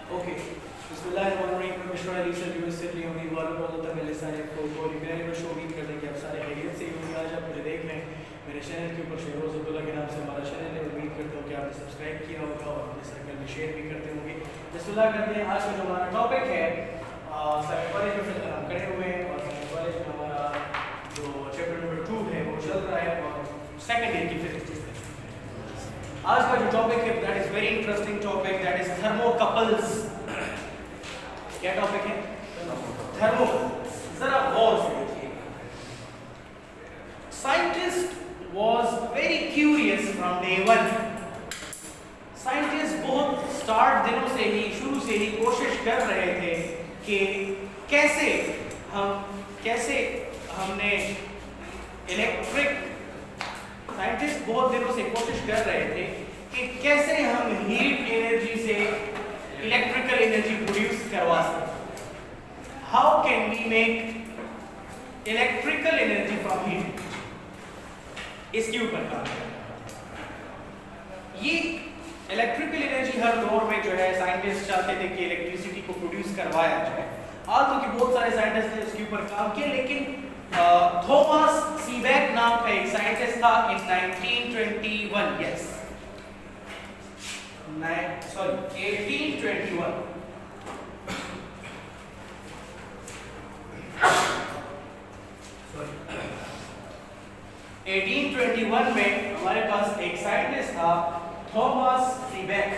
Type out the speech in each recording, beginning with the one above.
Okay, बिस्मिल्लाहिर्रहमानिर्रहीम। Mister Ali sir university उम्मीद वालों को अल्लाह ताला सारे को रिपेयर में शो उम्मीद करते हैं कि आप सारे खैरियत से होंगे। आज आप मुझे देख रहे हैं मेरे चैनल के ऊपर शेरोज़ अब्दुल्ला के नाम से हमारा चैनल है। उम्मीद करता हूँ कि आपने सब्सक्राइब किया होगा और अपने सर्कल में शेयर भी करते होंगे। बिस्मिल्लाह करते हैं। आज का जो हमारा टॉपिक है साइंस कॉलेज में फिलहाल हम खड़े हुए हैं और साइंस कॉलेज में हमारा जो चैप्टर नंबर 2 है वो चल रहा है और सेकंड ईयर की फिजिक्स। आज का जो टॉपिक है that is very interesting topic, that is thermocouples. क्या टॉपिक है? थर्मो। जरा गौर से देखिए। Scientist was very curious from day one. Scientist बहुत स्टार्ट दिनों से ही, शुरू से ही कोशिश कर रहे थे कि कैसे हमने इलेक्ट्रिक, साइंटिस्ट बहुत दिनों से कोशिश कर रहे थे कि कैसे हम हीट एनर्जी से इलेक्ट्रिकल एनर्जी प्रोड्यूस करवा सकते। How can we make electrical energy from heat, इसके ऊपर काम करना। ये इलेक्ट्रिकल एनर्जी हर दौर में जो है साइंटिस्ट चाहते थे कि इलेक्ट्रिसिटी को प्रोड्यूस करवाया जाए। आज तो कि बहुत सारे साइंटिस्ट ने इसके ऊपर काम किया, लेकिन थॉमस सीबेक नाम का एक साइंटिस्ट था इन 1921, यस 1821। सॉरी 1821 में हमारे पास एक साइंटिस्ट था थॉमस सीबेक।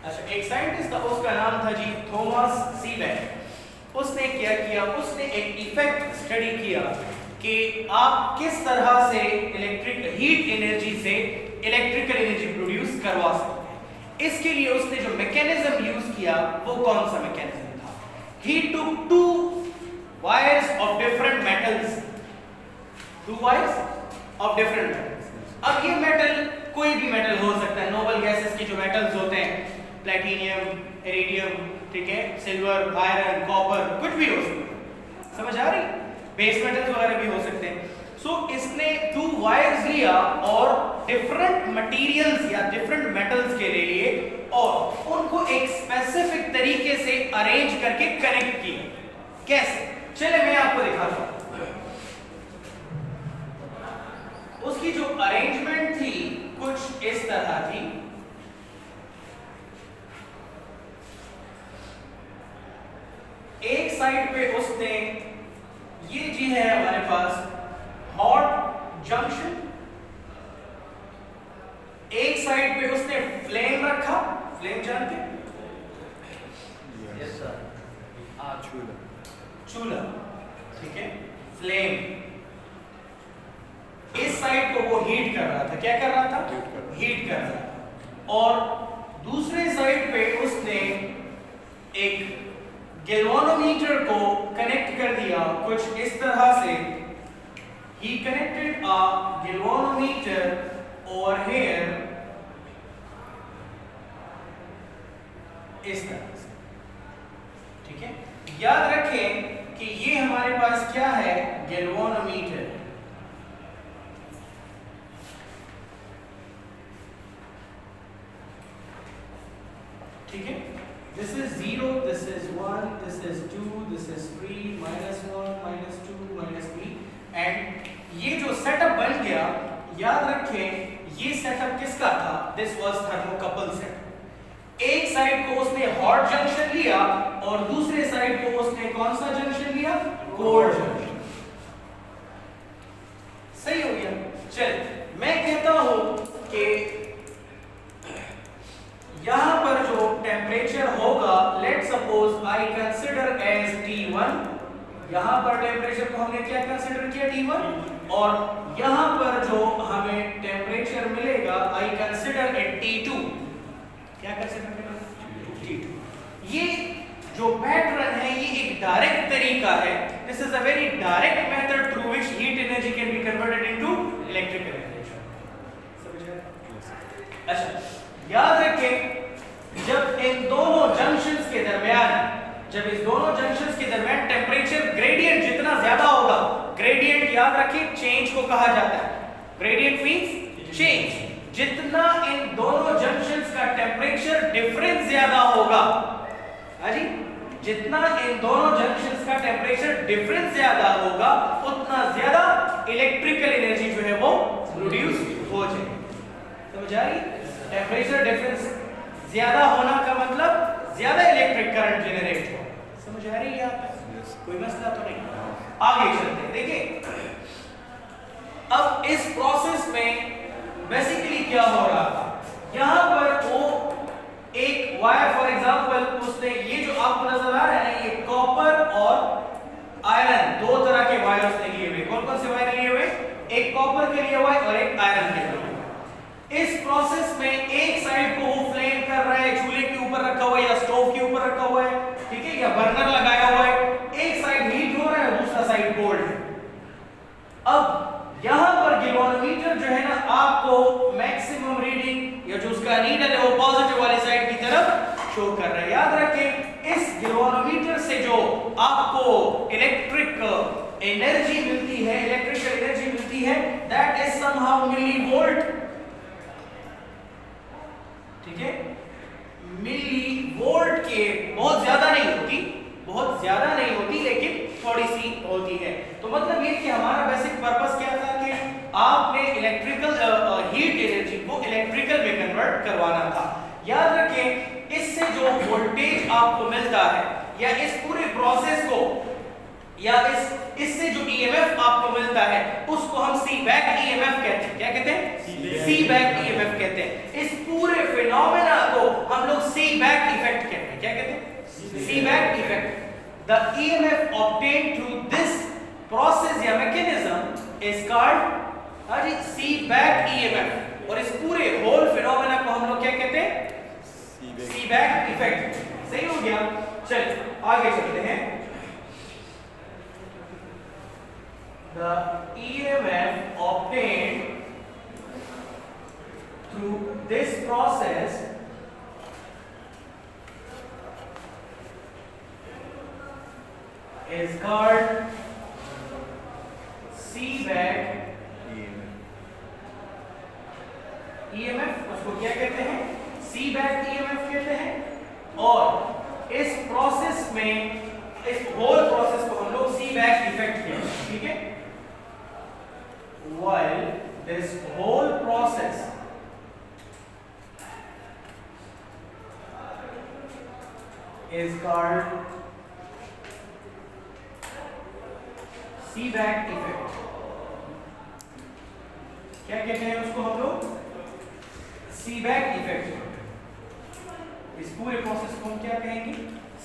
अच्छा, एक साइंटिस्ट था, उसका नाम था जी थॉमस सीबेक। उसने क्या किया, उसने एक इफेक्ट स्टडी किया कि आप किस तरह से इलेक्ट्रिक हीट एनर्जी से इलेक्ट्रिकल एनर्जी प्रोड्यूस करवा सकते हैं। इसके लिए उसने जो मैकेनिज्म यूज किया वो कौन सा मैकेनिज्म था? He took two wires of different metals, two wires of different metals. अब ये मेटल कोई भी मेटल हो सकता है, नोबल गैसेस के जो मेटल्स होते हैं, प्लेटिनियम, इरिडियम, ठीक है, सिल्वर, आयरन, कॉपर, कुछ भी हो सकता है, समझ आ रही? बेस मेटल्स वगैरह भी हो सकते हैं। सो इसने 2 वायर्स लिया और डिफरेंट मटेरियल्स या डिफरेंट मेटल्स के लिए और उनको एक स्पेसिफिक तरीके से अरेंज करके कनेक्ट किया। कैसे? चले मैं आपको दिखाता हूं। उसकी जो अरेंजमेंट थी कुछ इस तरह थी। एक साइड पे उसने, ये जी है हमारे पास हॉट जंक्शन, एक साइड पे उसने फ्लेम रखा। फ्लेम जानते हैं? यस सर, चूल्हा, ठीक है, फ्लेम। इस साइड को वो हीट कर रहा था। क्या कर रहा था? हीट कर रहा था। और दूसरे साइड पे उसने एक गैल्वेनोमीटर को कनेक्ट कर दिया कुछ इस तरह से। He connected a galvanometer over here इस तरह से, ठीक है। याद रखें कि ये हमारे पास क्या है? गैल्वेनोमीटर। ठीक है, this is 0, this is 1, this is 2, this is 3, -1, -2, -3 and ये जो सेटअप बन गया, याद रखें ये सेटअप किसका था? This was thermocouple setup. एक साइड को उसने हॉट जंक्शन लिया और दूसरे साइड को उसने कौन सा जंक्शन लिया? Cold junction. सही हो गया। चलिए मैं कहता हूं कि यहां पर जो टेम्परेचर होगा, let suppose I consider as T1। यहां पर टेम्परेचर को हमने क्या कंसीडर किया? T1। और यहां पर जो हमें टेम्परेचर मिलेगा आई कंसीडर एट T2। क्या कंसीडर करेंगे? T2। ये जो पैटर्न है ये एक डायरेक्ट तरीका है। This is a very direct method through which heat energy can be converted into electrical energy. समझ गए? अच्छा, याद रखें जब इन दोनों जंक्शंस के दरमियान टेम्परेचर ग्रेडियंट जितना ज्यादा होगा, ग्रेडियंट याद रखिए चेंज को कहा जाता है, ग्रेडियंट मींस चेंज, जितना इन दोनों जंक्शंस का टेम्परेचर डिफरेंस ज्यादा होगा, हाँ जी, जितना इन दोनों जंक्शंस का टेम्परेचर डिफरेंस ज्यादा होगा उतना ज्यादा इलेक्ट्रिकल एनर्जी जो है वो प्रोड्यूस हो जाएगी। समझ आ रही? टेम्परेचर डिफरेंस ज्यादा होना का मतलब ज्यादा इलेक्ट्रिक करंट जनरेट हो। समझ आ रही है यहाँ पे? कोई मसला तो नहीं। आगे चलते हैं। देखिए अब इस प्रोसेस में बेसिकली क्या हो रहा था, यहां पर वो एक वायर फॉर एग्जांपल उसने ये जो आपको नजर आ रहा है ना, ये कॉपर और आयरन दो तरह के वायर उसने लिए हुए। कौन कौन से वायर लिए हुए? एक कॉपर के लिए हुआ और एक आयरन के लिए हुआ। इस प्रोसेस में एक साइड को वो फ्लेम कर रहा है, चूल्हे के ऊपर रखा हुआ है या स्टोव के ऊपर रखा हुआ है, ठीक है, या बर्नर लगाया हुआ है, एक साइड हीट हो रहा है दूसरा साइड कोल्ड है। अब यहां पर गैल्वेनोमीटर जो है ना आपको मैक्सिमम रीडिंग या जो उसका नीडल है वो पॉजिटिव वाली साइड की तरफ शो कर रहा है। याद रखें इस गैल्वेनोमीटर से जो आपको इलेक्ट्रिक एनर्जी मिलती है, इलेक्ट्रिकल एनर्जी मिलती है, दैट इज समहाउ मिलीवोल्ट, ठीक है, मिलीवोल्ट के बहुत ज्यादा नहीं होती, बहुत ज्यादा नहीं होती लेकिन थोड़ी सी होती है। तो मतलब ये कि हमारा बेसिक पर्पस क्या था कि आपने इलेक्ट्रिकल हीट एनर्जी को इलेक्ट्रिकल में कन्वर्ट करवाना था। याद रखें इससे जो वोल्टेज आपको मिलता है या इस पूरे प्रोसेस को या इससे जो ईएमएफ आपको मिलता है उसको हम सीबैक ईएमएफ कहते हैं। क्या कहते हैं? सीबैक ईएमएफ कहते हैं। इस पूरे फिनोमेना को हम लोग सीबैक इफेक्ट कहते हैं। क्या कहते हैं? सीबैक effect. The EMF obtained through this process या mechanism is called seeback EMF। और इस पूरे होल फिनोमेना को हम लोग क्या कहते हैं? seeback effect. सही हो गया? चलिए आगे चलते हैं। The EMF obtained through this process is called seeback EMF। उसको क्या कहते हैं? seeback EMF कहते हैं। और इस प्रोसेस में, इस होल प्रोसेस को हम लोग seeback इफेक्ट कहते हैं, ठीक है। While this whole process is called seeback effect. क्या कहते हैं उसको हम लोग? seeback effect. इस पूरे प्रोसेस को हम क्या कहेंगे?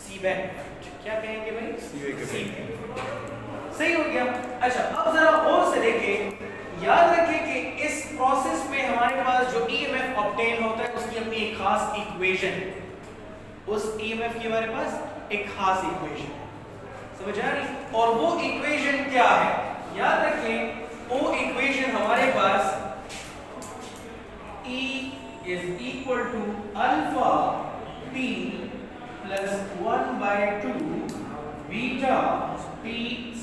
seeback effect. क्या कहेंगे भाई? seeback effect. सही हो गया। अच्छा अब जरा और से देखें। याद रखें कि इस प्रोसेस में हमारे पास जो ईएमएफ ऑब्टेन होता है उसकी अपनी एक खास इक्वेशन है। उस ईएमएफ की हमारे पास एक खास इक्वेशन है। समझ आ रही? और वो इक्वेशन क्या है? याद रखें वो इक्वेशन हमारे पास E is equal to alpha T plus 1/2 beta T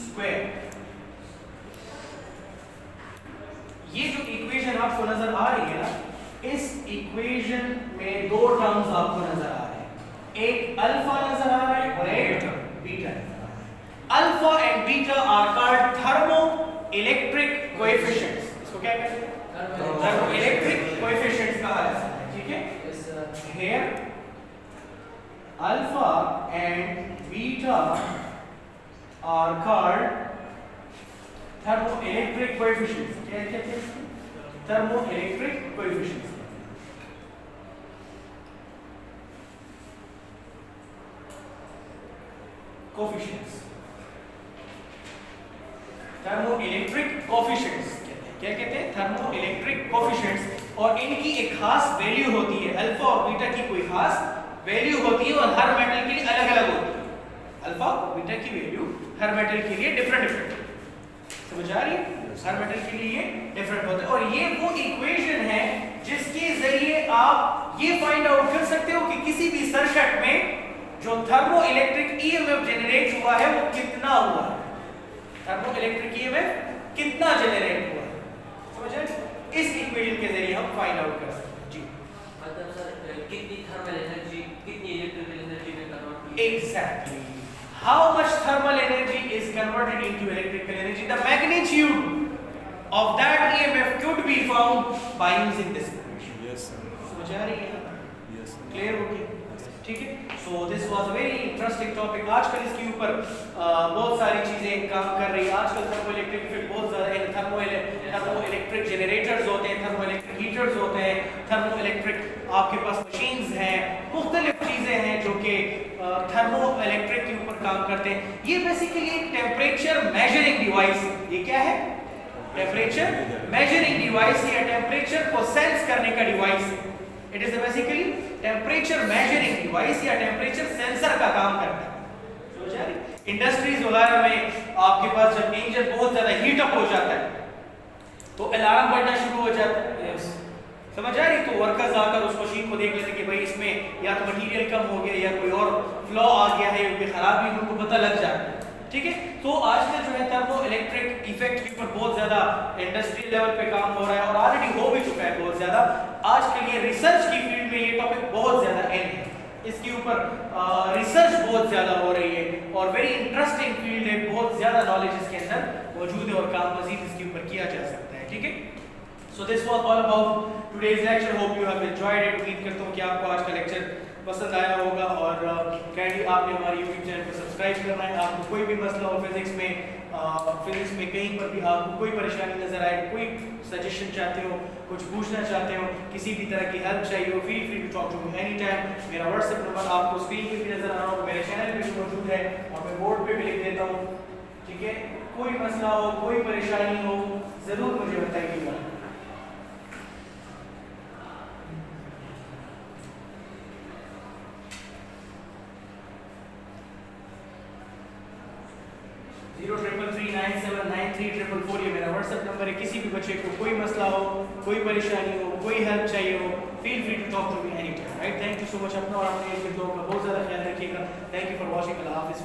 square। ये जो इक्वेशन आपको नजर आ रही है ना, इस इक्वेशन में दो टर्म्स आपको नजर आ रहे हैं, एक अल्फा नजर आ रहा है और एक beta. Alpha and beta are called thermoelectric coefficients. इसको क्या कहते हैं? थर्मो इलेक्ट्रिक कोएफिशिएंट्स कहा जाता है, ठीक है। Here alpha and beta are called thermoelectric coefficients. क्या कहते हैं? Thermoelectric coefficients. Coefficients, thermoelectric coefficients कहते हैं। क्या कहते हैं? Thermoelectric coefficients. और इनकी एक खास वैल्यू होती है, अल्फा और बीटा की कोई खास वैल्यू होती है और हर मेटल के लिए अलग अलग होती है। अल्फा और बीटा की वैल्यू हर मेटल के लिए डिफरेंट डिफरेंट। समझ आ रही है? हर मेटल के लिए ये डिफरेंट होता है। और ये वो इक्वेशन है जिसके जरिए आप ये फाइंड आउट कर सकते हो कि किसी भी सर्किट में जो थर्मो इलेक्ट्रिक ईएमएफ जनरेट हुआ है वो कितना हुआ है, थर्मो इलेक्ट्रिक ईएमएफ कितना जनरेट हुआ है, समझे? इस इक्वेशन के जरिए हम फाइंड आउट कर सकते हैं। जी मतलब सर कितनी थर्मल एनर्जी कितनी इलेक्ट्रिकल एनर्जी में कन्वर्ट हुई? Exactly, how much thermal energy is converted into electrical energy, the magnitude of that EMF could be found by using this equation. Yes sir, समझ आ रही है? यस क्लियर हो गया? ठीक है, so this was very interesting topic. आजकल इसके ऊपर बहुत सारी चीजें काम कर रही है। आजकल थर्मो इलेक्ट्रिक फील्ड बहुत ज्यादा है। थर्मो इलेक्ट्रिक जनरेटर्स होते हैं, थर्मो इलेक्ट्रिक हीटर्स होते हैं, थर्मो इलेक्ट्रिक आपके पास मशीन्स हैं, मुख्तलिफ चीजें हैं जो कि थर्मो इलेक्ट्रिक के ऊपर काम करते हैं। ये बेसिकली एक टेम्परेचर मेजरिंग डिवाइस, ये क्या है? टेम्परेचर मेजरिंग डिवाइस या टेम्परेचर को सेंस करने का डिवाइस है। It is basically temperature measuring device या टेम्परेचर सेंसर का काम करता है। समझ आ रही? इंडस्ट्रीज वगैरह में आपके पास जब इंजन बहुत ज्यादा हीट अप हो जाता है तो अलार्म बजना शुरू हो जाता है। yes. समझ आ रही? तो वर्कर्स आकर उस मशीन को देख लेते हैं कि भाई इसमें या तो मटेरियल कम हो गया या कोई और फ्लॉ आ गया है, ये खराब भी उनको पता लग जाता है। ठीक है, तो आजकल जो है थर्मो इलेक्ट्रिक इफेक्ट के ऊपर बहुत ज्यादा इंडस्ट्री लेवल पे काम हो रहा है और ऑलरेडी हो भी चुका है बहुत ज्यादा। आजकल ये रिसर्च की फील्ड में ये टॉपिक बहुत ज्यादा अहम है, इसके ऊपर रिसर्च बहुत ज्यादा हो रही है और वेरी इंटरेस्टिंग फील्ड है, बहुत ज्यादा नॉलेज इसके अंदर मौजूद है और काम मजीद इसके ऊपर किया जा सकता है। ठीक है, so this was all about today's lecture, hope you have enjoyed it. उम्मीद करता हूं कि आपको आज का लेक्चर पसंद आया होगा और काइंडली आपने हमारे YouTube चैनल को सब्सक्राइब करना है। आपको कोई भी मसला हो फिजिक्स में कहीं पर भी आपको कोई परेशानी नजर आए, कोई सजेशन चाहते हो, कुछ पूछना चाहते हो, किसी भी तरह की हेल्प चाहिए हो, feel free to talk to me any time. मेरा व्हाट्सएप नंबर आपको स्क्रीन पे भी नजर आ रहा होगा, मेरे चैनल पे भी मौजूद है और मैं बोर्ड पे भी लिख देता हूँ। ठीक है, कोई मसला हो, कोई परेशानी हो, जरूर मुझे बताइएगा। जीरो 333979344 ये मेरा व्हाट्सएप नंबर है। किसी भी बच्चे को कोई मसला हो, कोई परेशानी हो, कोई हेल्प चाहिए हो, feel free to talk to me any time. Right, thank you so much. अपना और अपने लोगों का बहुत ज़्यादा ख्याल रखिएगा। Thank you for watching. अल्लाह हाफिज़।